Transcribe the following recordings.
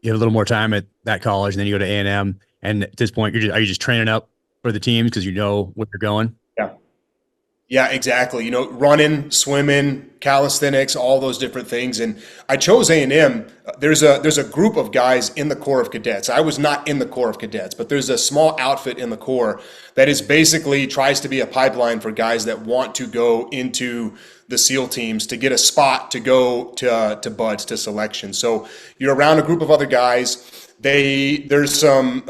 you have a little more time at that college, and then you go to A&M. And at this point, are you just training up for the teams because you know where you're going? Yeah. Yeah, exactly. Running, swimming, calisthenics, all those different things. And I chose A&M. There's a group of guys in the Corps of Cadets. I was not in the Corps of Cadets, but there's a small outfit in the Corps that is basically tries to be a pipeline for guys that want to go into the SEAL teams to get a spot to go to buds to selection. So you're around a group of other guys. There's some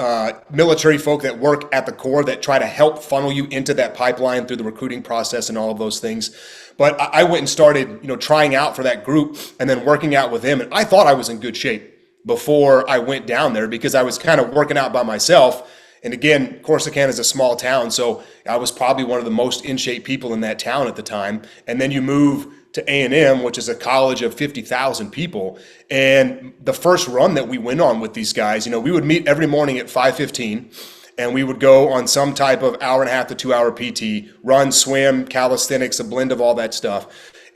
military folk that work at the Corps that try to help funnel you into that pipeline through the recruiting process and all of those things. But I went and started, trying out for that group and then working out with them. And I thought I was in good shape before I went down there because I was kind of working out by myself. And again, Corsicana is a small town, so I was probably one of the most in shape people in that town at the time. And then you move to A&M, which is a college of 50,000 people. And the first run that we went on with these guys, we would meet every morning at 5:15, and we would go on some type of hour and a half to 2 hour PT, run, swim, calisthenics, a blend of all that stuff.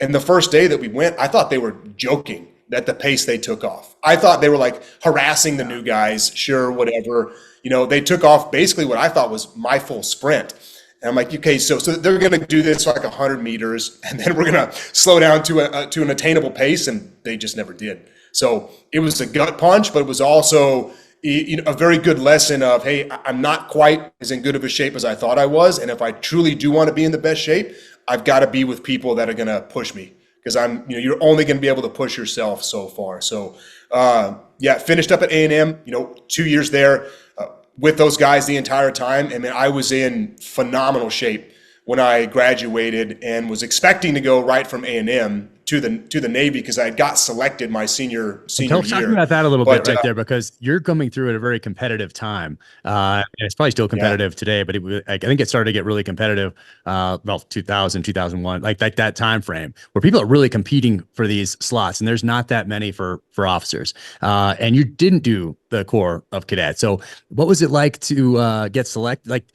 And the first day that we went, I thought they were joking at the pace they took off. I thought they were like harassing the new guys, sure, whatever. They took off basically what I thought was my full sprint. And I'm like, okay, so they're going to do this like 100 meters, and then we're going to slow down to an attainable pace, and they just never did. So it was a gut punch, but it was also a very good lesson of, hey, I'm not quite as in good of a shape as I thought I was, and if I truly do want to be in the best shape, I've got to be with people that are going to push me because you're only going to be able to push yourself so far. So finished up at A&M, 2 years there. With those guys the entire time. I mean, I was in phenomenal shape when I graduated and was expecting to go right from A&M to the Navy because I got selected my senior year. Talk about that a little bit right there, because you're coming through at a very competitive time. And it's probably still competitive today, but I think it started to get really competitive about 2000, 2001, like that time frame where people are really competing for these slots, and there's not that many for officers. And you didn't do the Corps of Cadets. So what was it like to get selected? Like,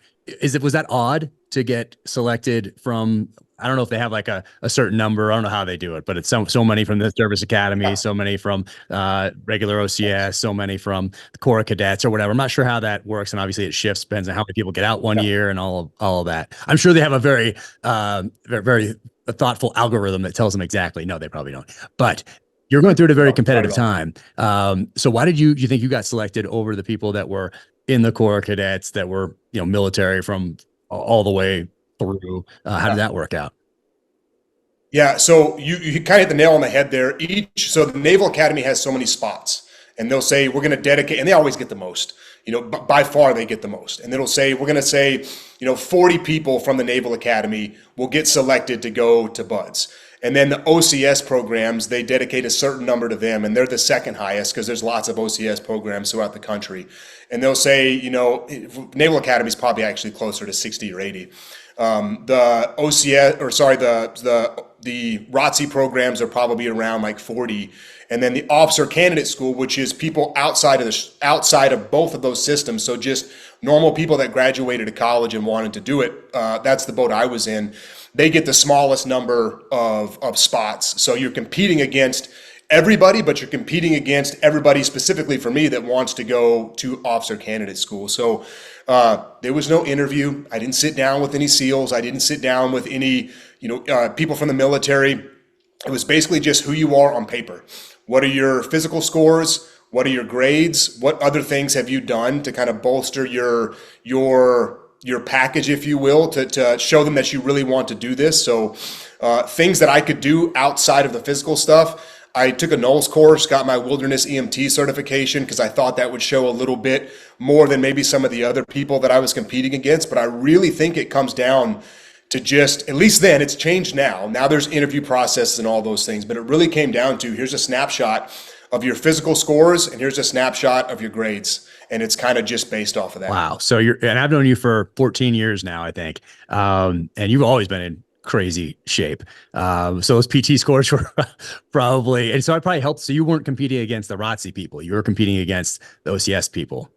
was that odd to get selected from? I don't know if they have like a certain number. I don't know how they do it, but it's so many from the Service Academy, so many from regular OCS, so many from the Corps of Cadets or whatever. I'm not sure how that works, and obviously it shifts, depends on how many people get out one year and all of that. I'm sure they have a very very thoughtful algorithm that tells them exactly. No, they probably don't. But you're going through at a very competitive time. So why did you think you got selected over the people that were in the Corps of Cadets that were military from all the way through? How did that work out? Yeah, so you kind of hit the nail on the head there. So the Naval Academy has so many spots, and they'll say we're going to dedicate, and they always get the most. By far they get the most, and it'll say we're going to say 40 people from the Naval Academy will get selected to go to BUDS. And then the OCS programs, they dedicate a certain number to them, and they're the second highest because there's lots of OCS programs throughout the country. And they'll say, Naval Academy is probably actually closer to 60 or 80. The OCS, or sorry, the ROTC programs are probably around like 40. And then the Officer Candidate School, which is people outside of both of those systems, so just normal people that graduated to college and wanted to do it, that's the boat I was in. They get the smallest number of spots. So you're competing against everybody, but you're competing against everybody specifically for me that wants to go to Officer Candidate School. So there was no interview. I didn't sit down with any SEALs. I didn't sit down with any people from the military. It was basically just who you are on paper. What are your physical scores? What are your grades? What other things have you done to kind of bolster your package, if you will, to show them that you really want to do this? So things that I could do outside of the physical stuff. I took a NOLS course, got my wilderness EMT certification because I thought that would show a little bit more than maybe some of the other people that I was competing against. But I really think it comes down to just, at least then, it's changed now. Now there's interview processes and all those things, but it really came down to here's a snapshot of your physical scores and here's a snapshot of your grades. And it's kind of just based off of that. Wow. So and I've known you for 14 years now, I think. And you've always been in crazy shape. So those PT scores were probably, and so it probably helped. So you weren't competing against the ROTC people. You were competing against the OCS people.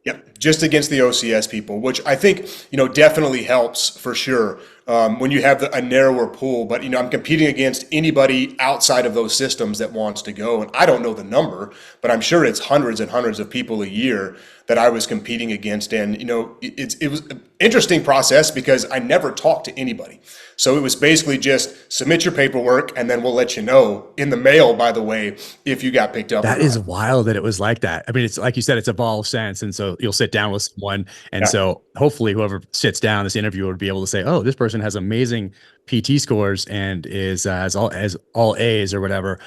Yep, just against the OCS people, which I think, definitely helps for sure. when you have a narrower pool. But, I'm competing against anybody outside of those systems that wants to go. And I don't know the number, but I'm sure it's hundreds and hundreds of people a year that I was competing against. And, it was an interesting process because I never talked to anybody. So it was basically just submit your paperwork and then we'll let you know in the mail, by the way, if you got picked up. That is wild that it was like that. I mean, it's like you said, it's evolved since. And so you'll sit down with someone. And so hopefully whoever sits down, this interviewer would be able to say, oh, this person has amazing PT scores and is as all A's or whatever.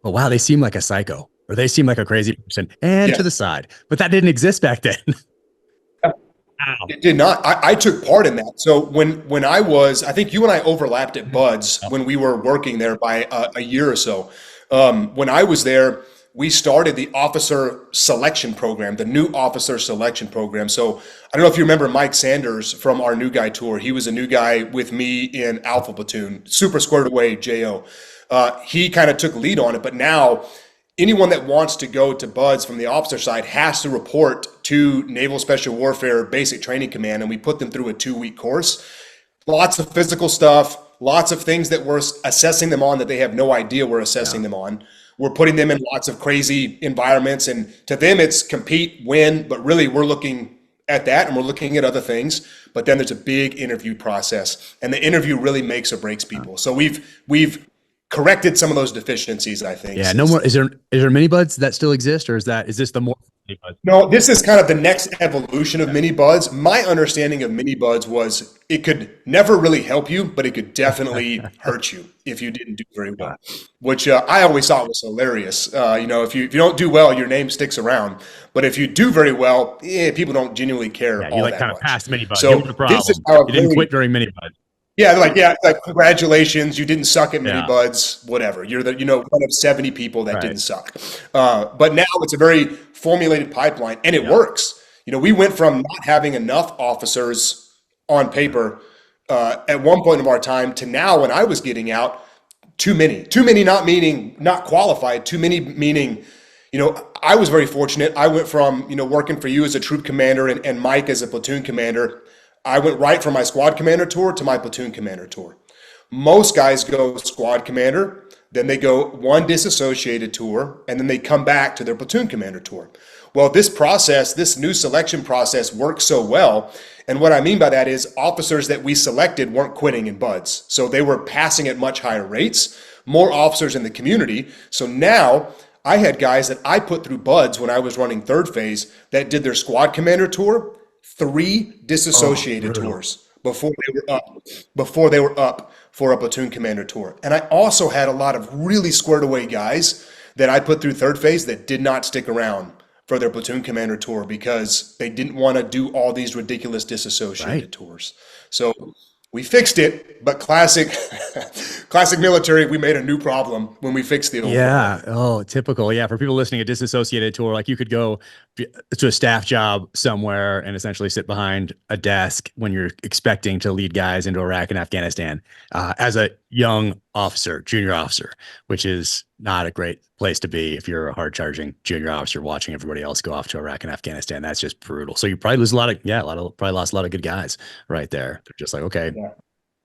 But wow, they seem like a psycho or they seem like a crazy person and to the side. But that didn't exist back then. It did not. I took part in that. So when I think you and I overlapped at Buds when we were working there by a year or so. When I was there, we started the officer selection program, the new officer selection program. So I don't know if you remember Mike Sanders from our new guy tour. He was a new guy with me in Alpha Platoon, super squared away, JO. He kind of took lead on it, but now anyone that wants to go to Buds from the officer side has to report to Naval Special Warfare Basic Training Command, and we put them through a 2-week course. Lots of physical stuff, lots of things that we're assessing them on that they have no idea we're assessing them on. We're putting them in lots of crazy environments, and to them it's compete, win, but really we're looking at that and we're looking at other things. But then there's a big interview process, and the interview really makes or breaks people. So we've corrected some of those deficiencies, I think. Yeah, no more. Is there mini buds that still exist, or is this the more mini buds? No, this is kind of the next evolution of mini buds. My understanding of mini buds was it could never really help you, but it could definitely hurt you if you didn't do very well, which I always thought was hilarious. If you don't do well, your name sticks around, but if you do very well, people don't genuinely care. Yeah, you like kind of past mini buds. So this is how you didn't quit during mini buds. Yeah, like congratulations, you didn't suck at mini buds, whatever. You're one of 70 people that didn't suck. But now it's a very formulated pipeline, and it works. We went from not having enough officers on paper at one point of our time to now when I was getting out, too many. Too many not meaning not qualified, too many meaning, I was very fortunate. I went from, working for you as a troop commander and Mike as a platoon commander. I went right from my squad commander tour to my platoon commander tour. Most guys go squad commander, then they go one disassociated tour, and then they come back to their platoon commander tour. Well, this new selection process works so well. And what I mean by that is officers that we selected weren't quitting in Buds. So they were passing at much higher rates, more officers in the community. So now I had guys that I put through Buds when I was running third phase that did their squad commander tour, 3 disassociated tours before they were up for a platoon commander tour. And I also had a lot of really squared away guys that I put through third phase that did not stick around for their platoon commander tour because they didn't want to do all these ridiculous disassociated tours. So we fixed it, but classic military, we made a new problem when we fixed the old problem. Oh, typical. Yeah. For people listening, a disassociated tour, like you could go to a staff job somewhere and essentially sit behind a desk when you're expecting to lead guys into Iraq and Afghanistan as a young officer, junior officer, which is not a great place to be if you're a hard charging junior officer watching everybody else go off to Iraq and Afghanistan. That's just brutal. So you probably lose probably lost a lot of good guys right there. They're just like, okay. Yeah.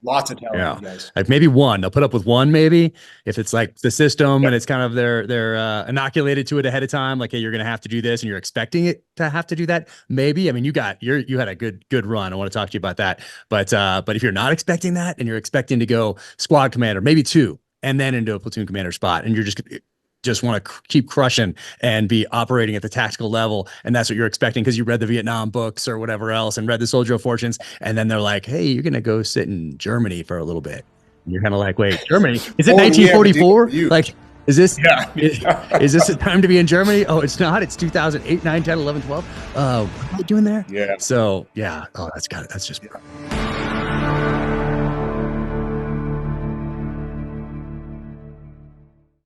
Lots of talented guys. Like maybe one, they'll put up with one, maybe if it's like the system and it's kind of they're inoculated to it ahead of time. Like, hey, you're going to have to do this and you're expecting it to have to do that. Maybe, I mean, you had a good run. I want to talk to you about that. But if you're not expecting that and you're expecting to go squad commander, maybe 2, and then into a platoon commander spot, and you're just want to keep crushing and be operating at the tactical level. And that's what you're expecting because you read the Vietnam books or whatever else and read the Soldier of Fortunes. And then they're like, hey, you're going to go sit in Germany for a little bit. And you're kind of like, wait, Germany? Is it 1944? Like, is this the time to be in Germany? Oh, it's not. It's 2008, 9, 10, 11, 12. What are you doing there? Yeah. So, yeah. Oh, that's just